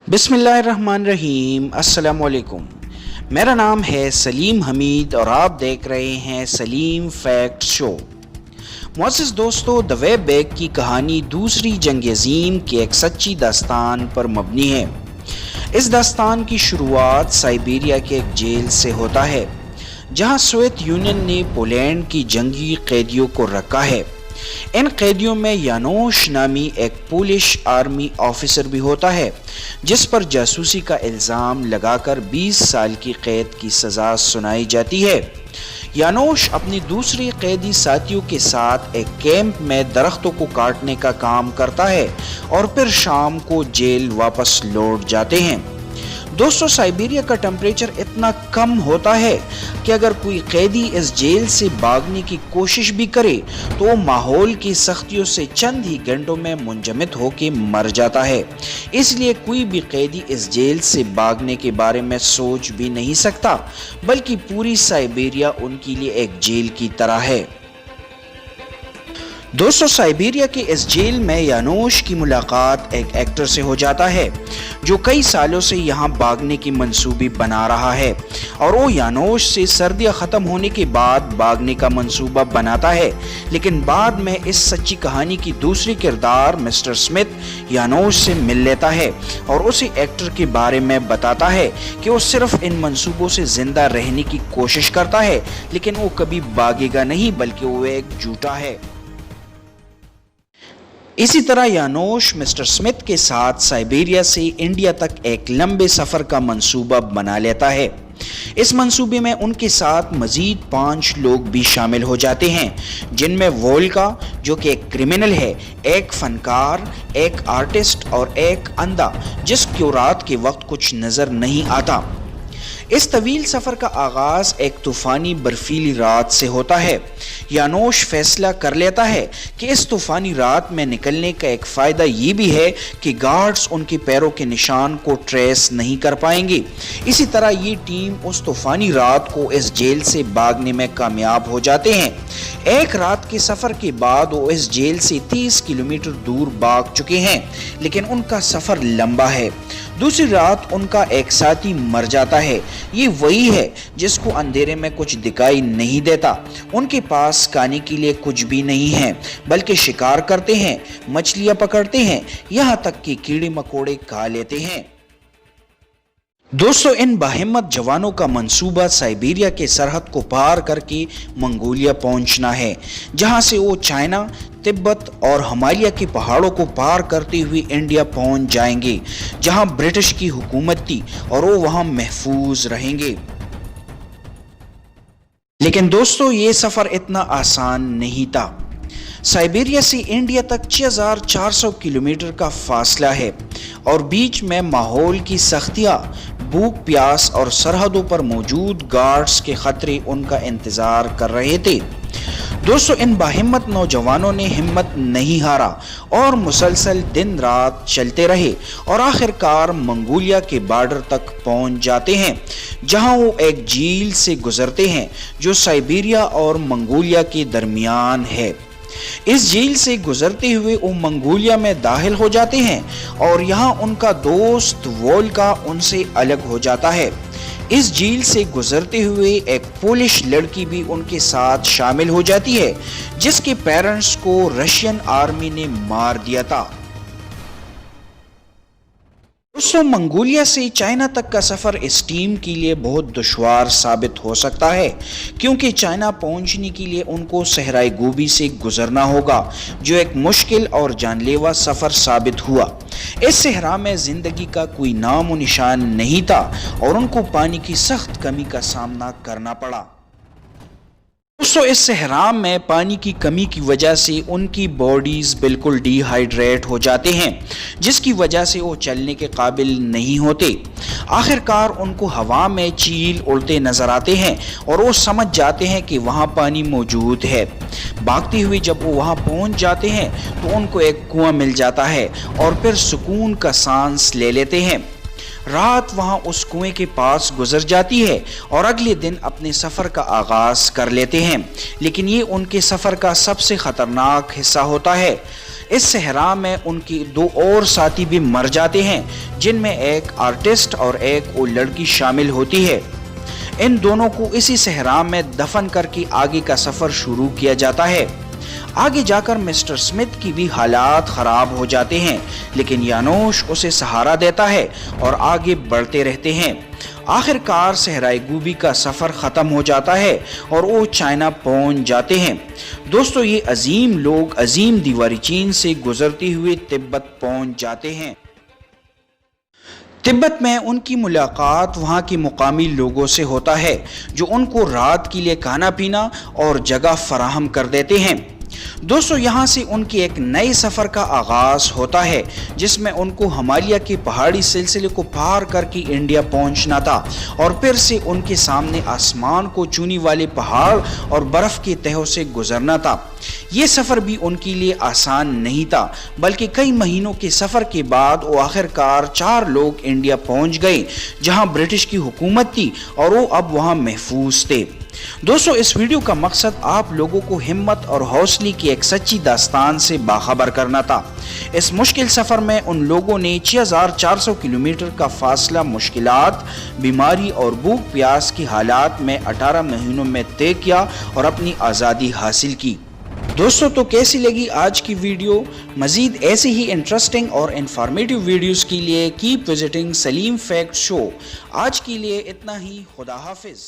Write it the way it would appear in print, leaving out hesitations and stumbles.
बिस्मिल्लाहिर्रहमानिर्रहीम। अस्सलाम वालेकुम। मेरा नाम है सलीम हमीद और आप देख रहे हैं सलीम फैक्ट शो। मुअज़्ज़िज़ दोस्तों, द वेब बैग की कहानी दूसरी जंग अज़ीम की एक सच्ची दास्तान पर मबनी है। इस दास्तान की शुरुआत साइबेरिया के एक जेल से होता है, जहां सोवियत यूनियन ने पोलैंड की जंगी कैदियों को रखा है। इन कैदियों में यानोश नामी एक पोलिश आर्मी ऑफिसर भी होता है, जिस पर जासूसी का इल्ज़ाम लगाकर 20 साल की कैद की सज़ा सुनाई जाती है। यानोश अपनी दूसरी कैदी साथियों के साथ एक कैंप में दरख्तों को काटने का काम करता है और फिर शाम को जेल वापस लौट जाते हैं। दोस्तों, साइबेरिया का टेम्परेचर इतना कम होता है कि अगर कोई कैदी इस जेल से भागने की कोशिश भी करे तो वो माहौल की सख्तियों से चंद ही घंटों में मुंजमद होकर मर जाता है। इसलिए कोई भी कैदी इस जेल से भागने के बारे में सोच भी नहीं सकता, बल्कि पूरी साइबेरिया उनके लिए एक जेल की तरह है। दोस्तों, साइबेरिया के इस जेल में यानोश की मुलाकात एक एक्टर से हो जाता है, जो कई सालों से यहाँ भागने की मंसूबी बना रहा है, और वो यानोश से सर्दियाँ ख़त्म होने के बाद भागने का मंसूबा बनाता है। लेकिन बाद में इस सच्ची कहानी की दूसरी किरदार मिस्टर स्मिथ यानोश से मिल लेता है और उसे एक्टर के बारे में बताता है कि वो सिर्फ इन मंसूबों से ज़िंदा रहने की कोशिश करता है, लेकिन वो कभी भागेगा नहीं, बल्कि वो एक झूठा है। इसी तरह यानोश मिस्टर स्मिथ के साथ साइबेरिया से इंडिया तक एक लंबे सफ़र का मंसूबा बना लेता है। इस मंसूबे में उनके साथ मजीद 5 लोग भी शामिल हो जाते हैं, जिनमें वोल्का, जो कि एक क्रिमिनल है, एक फनकार, एक आर्टिस्ट और एक अंधा, जिसको रात के वक्त कुछ नज़र नहीं आता। इस तवील सफ़र का आगाज़ एक तूफ़ानी बर्फीली रात से होता है। यानोश फैसला कर लेता है कि इस तूफ़ानी रात में निकलने का एक फ़ायदा ये भी है कि गार्ड्स उनके पैरों के निशान को ट्रेस नहीं कर पाएंगे। इसी तरह ये टीम उस तूफ़ानी रात को इस जेल से भागने में कामयाब हो जाते हैं। एक रात के सफ़र के बाद वो इस जेल से 30 किलोमीटर दूर भाग चुके हैं, लेकिन उनका सफ़र लंबा है। दूसरी रात उनका एक साथी मर जाता है। ये वही है जिसको अंधेरे में कुछ दिखाई नहीं देता। उनके पास खाने के लिए कुछ भी नहीं है, बल्कि शिकार करते हैं, मछलियां पकड़ते हैं, यहाँ तक कि कीड़े मकोड़े खा लेते हैं। दोस्तों, इन बाहिम्मत जवानों का मंसूबा साइबेरिया के सरहद को पार करके मंगोलिया पहुंचना है, जहां से वो चाइना, तिब्बत और हिमालय के पहाड़ों को पार करते हुए इंडिया पहुंच जाएंगे, जहां ब्रिटिश की हुकूमत थी और वो वहां महफूज रहेंगे। लेकिन दोस्तों, ये सफ़र इतना आसान नहीं था। साइबेरिया से इंडिया तक 6400 किलोमीटर का फासला है और बीच में माहौल की सख्तियाँ, भूख प्यास और सरहदों पर मौजूद गार्ड्स के खतरे उनका इंतज़ार कर रहे थे। दोस्तों, इन बाहिम्मत नौजवानों ने हिम्मत नहीं हारा और मुसलसल दिन रात चलते रहे और आखिरकार मंगोलिया के बॉर्डर तक पहुंच जाते हैं, जहां वो एक झील से गुजरते हैं जो साइबेरिया और मंगोलिया के दरमियान है। इस झील से गुजरते हुए वो मंगोलिया में दाखिल हो जाते हैं और यहाँ उनका दोस्त वोल्का उनसे अलग हो जाता है। इस झील से गुजरते हुए एक पोलिश लड़की भी उनके साथ शामिल हो जाती है, जिसके पेरेंट्स को रशियन आर्मी ने मार दिया था। दोस्तों, मंगोलिया से चाइना तक का सफ़र इस टीम के लिए बहुत दुश्वार साबित हो सकता है, क्योंकि चाइना पहुंचने के लिए उनको सहराए गोबी से गुजरना होगा, जो एक मुश्किल और जानलेवा सफ़र साबित हुआ। इस सहरा में ज़िंदगी का कोई नामो निशान नहीं था और उनको पानी की सख्त कमी का सामना करना पड़ा। दोस्तों, इस सहरा में पानी की कमी की वजह से उनकी बॉडीज़ बिल्कुल डिहाइड्रेट हो जाते हैं, जिसकी वजह से वो चलने के काबिल नहीं होते। आखिरकार उनको हवा में चील उड़ते नज़र आते हैं और वो समझ जाते हैं कि वहाँ पानी मौजूद है। भागते हुए जब वो वहाँ पहुँच जाते हैं तो उनको एक कुआं मिल जाता है और फिर सुकून का सांस ले लेते हैं। रात वहां उस कुएं के पास गुजर जाती है और अगले दिन अपने सफ़र का आगाज़ कर लेते हैं। लेकिन ये उनके सफ़र का सबसे ख़तरनाक हिस्सा होता है। اس صحرا میں ان کے 2 اور ساتھی بھی مر جاتے ہیں، جن میں ایک آرٹسٹ اور ایک وہ لڑکی شامل ہوتی ہے۔ ان دونوں کو اسی صحرا میں دفن کر کے آگے کا سفر شروع کیا جاتا ہے۔ آگے جا کر مسٹر سمتھ کی بھی حالات خراب ہو جاتے ہیں، لیکن یانوش اسے سہارا دیتا ہے اور آگے بڑھتے رہتے ہیں۔ آخر کار صحرائے گوبی کا سفر ختم ہو جاتا ہے اور وہ چائنا پہنچ جاتے ہیں۔ دوستو، یہ عظیم لوگ عظیم دیواری چین سے گزرتے ہوئے تبت پہنچ جاتے ہیں۔ تبت میں ان کی ملاقات وہاں کے مقامی لوگوں سے ہوتا ہے، جو ان کو رات کے لیے کھانا پینا اور جگہ فراہم کر دیتے ہیں۔ دوستو، یہاں سے ان کے ایک نئے سفر کا آغاز ہوتا ہے، جس میں ان کو ہمالیہ کے پہاڑی سلسلے کو پار کر کے انڈیا پہنچنا تھا اور پھر سے ان کے سامنے آسمان کو چھونے والے پہاڑ اور برف کے تہوں سے گزرنا تھا۔ یہ سفر بھی ان کے لیے آسان نہیں تھا، بلکہ کئی مہینوں کے سفر کے بعد وہ آخر کار 4 لوگ انڈیا پہنچ گئے، جہاں برٹش کی حکومت تھی اور وہ اب وہاں محفوظ تھے۔ دوستو، اس ویڈیو کا مقصد آپ لوگوں کو ہمت اور حوصلے کی ایک سچی داستان سے باخبر کرنا تھا۔ اس مشکل سفر میں ان لوگوں نے 6400 کلومیٹر کا فاصلہ مشکلات، بیماری اور بھوک پیاس کی حالات میں 18 مہینوں میں طے کیا اور اپنی آزادی حاصل کی۔ دوستو، تو کیسی لگی آج کی ویڈیو؟ مزید ایسی ہی انٹرسٹنگ اور انفارمیٹیو ویڈیوز کے لیے کیپ وزٹنگ سلیم فیکٹ شو۔ آج کے لیے اتنا ہی، خدا حافظ۔